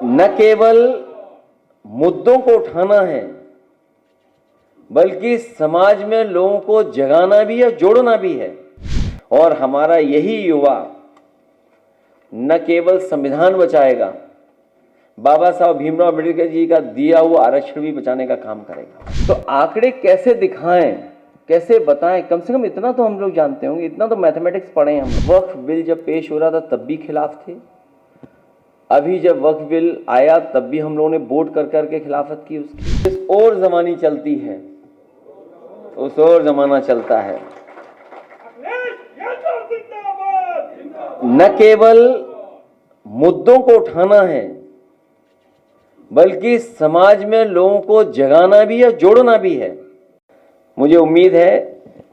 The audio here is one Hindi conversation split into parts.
न केवल मुद्दों को उठाना है बल्कि समाज में लोगों को जगाना भी है, जोड़ना भी है। और हमारा यही युवा न केवल संविधान बचाएगा, बाबा साहब भीमराव अम्बेडकर जी का दिया हुआ आरक्षण भी बचाने का काम करेगा। तो आंकड़े कैसे दिखाएं, कैसे बताएं, कम से कम इतना तो हम लोग जानते होंगे, इतना तो मैथमेटिक्स पढ़े हैं हम। वक्फ बिल जब पेश हो रहा था तब भी खिलाफ थे, अभी जब वक्फ बिल आया तब भी हम लोगों ने वोट कर करके खिलाफत की उसकी। इस और जमानी चलती है, उस और जमाना चलता है। न केवल मुद्दों को उठाना है बल्कि समाज में लोगों को जगाना भी है, जोड़ना भी है। मुझे उम्मीद है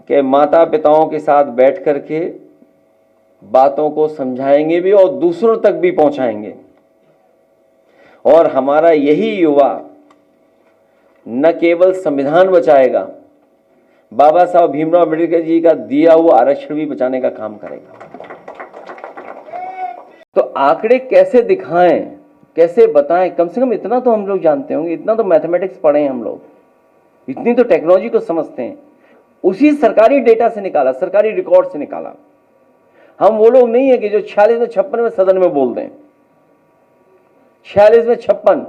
कि माता पिताओं के साथ बैठ करके बातों को समझाएंगे भी और दूसरों तक भी पहुंचाएंगे। और हमारा यही युवा न केवल संविधान बचाएगा, बाबा साहब भीमराव अम्बेडकर जी का दिया हुआ आरक्षण भी बचाने का काम करेगा। तो आंकड़े कैसे दिखाएं, कैसे बताएं, कम से कम इतना तो हम लोग जानते होंगे, इतना तो मैथमेटिक्स पढ़े हैं हम लोग, इतनी तो टेक्नोलॉजी को समझते हैं। उसी सरकारी डेटा से निकाला, सरकारी रिकॉर्ड से निकाला। हम वो लोग नहीं है कि जो 46 में 56 में सदन में बोल दें। 46 में 56,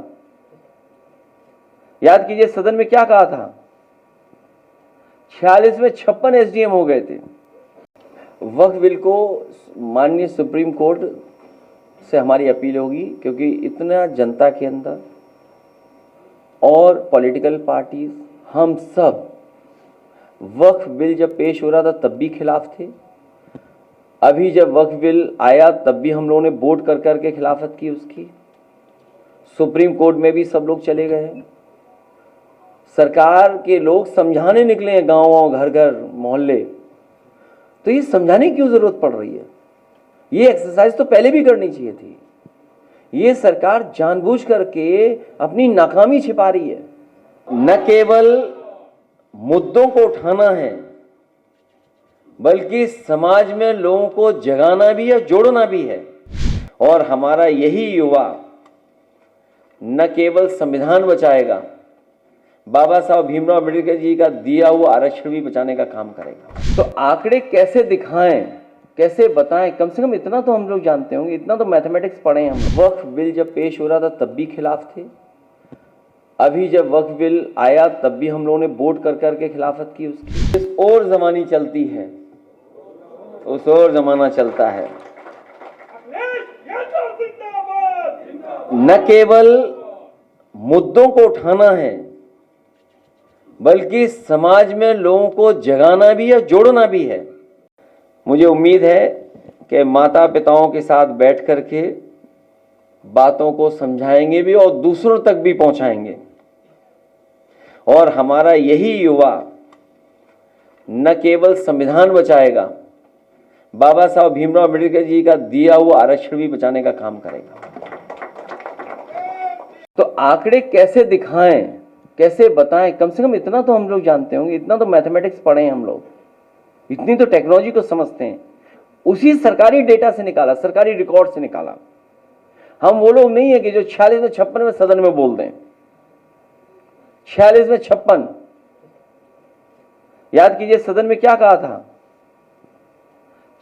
याद कीजिए सदन में क्या कहा था, 46 में 56 एसडीएम हो गए थे। वक्फ बिल को माननीय सुप्रीम कोर्ट से हमारी अपील होगी, क्योंकि इतना जनता के अंदर और पॉलिटिकल पार्टीज, हम सब वक्फ बिल जब पेश हो रहा था तब भी खिलाफ थे, अभी जब वक्फ बिल आया तब भी हम लोगों ने वोट कर करके खिलाफत की उसकी। सुप्रीम कोर्ट में भी सब लोग चले गए हैं। सरकार के लोग समझाने निकले हैं, गांव घर घर मोहल्ले। तो ये समझाने की क्यों जरूरत पड़ रही है? ये एक्सरसाइज तो पहले भी करनी चाहिए थी। ये सरकार जानबूझ करके अपनी नाकामी छिपा रही है। न केवल मुद्दों को उठाना है बल्कि समाज में लोगों को जगाना भी है, जोड़ना भी है। और हमारा यही युवा न केवल संविधान बचाएगा, बाबा साहब भीमराव अम्बेडकर जी का दिया हुआ आरक्षण भी बचाने का काम करेगा। तो आंकड़े कैसे दिखाएं, कैसे बताएं, कम से कम इतना तो हम लोग जानते होंगे, इतना तो मैथमेटिक्स पढ़े हैं हम। वक्फ बिल जब पेश हो रहा था तब भी खिलाफ थे, अभी जब वक्फ बिल आया तब भी हम लोगों ने वोट कर करके खिलाफत की उसकी। इस और जमानी चलती है, उस और जमाना चलता है। न केवल मुद्दों को उठाना है बल्कि समाज में लोगों को जगाना भी है, जोड़ना भी है। मुझे उम्मीद है कि माता पिताओं के साथ बैठ करके बातों को समझाएंगे भी और दूसरों तक भी पहुंचाएंगे। और हमारा यही युवा न केवल संविधान बचाएगा, बाबा साहब भीमराव अम्बेडकर जी का दिया हुआ आरक्षण भी बचाने का काम करेगा। तो आंकड़े कैसे दिखाएं, कैसे बताएं, कम से कम इतना तो हम लोग जानते होंगे, इतना तो मैथमेटिक्स पढ़े हैं हम लोग, इतनी तो टेक्नोलॉजी को समझते हैं। उसी सरकारी डेटा से निकाला, सरकारी रिकॉर्ड से निकाला। हम वो लोग नहीं है कि जो 46 में 56 में सदन में बोल दें। 46 में 56, याद कीजिए सदन में क्या कहा था,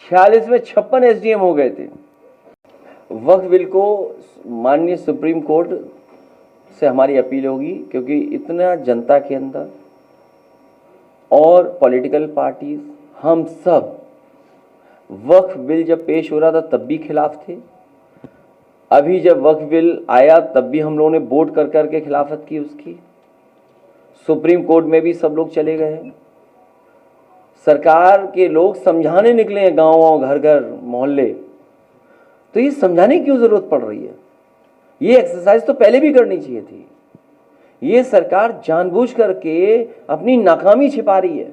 46 में 56 एसडीएम हो गए थे। वक्फ बिल को माननीय सुप्रीम कोर्ट से हमारी अपील होगी, क्योंकि इतना जनता के अंदर और पॉलिटिकल पार्टीज, हम सब वक्फ बिल जब पेश हो रहा था तब भी खिलाफ थे, अभी जब वक्फ बिल आया तब भी हम लोगों ने वोट कर करके खिलाफत की उसकी। सुप्रीम कोर्ट में भी सब लोग चले गए हैं। सरकार के लोग समझाने निकले हैं, गांव घर घर मोहल्ले। तो ये समझाने की क्यों जरूरत पड़ रही है? ये एक्सरसाइज तो पहले भी करनी चाहिए थी। ये सरकार जानबूझ करके अपनी नाकामी छिपा रही है।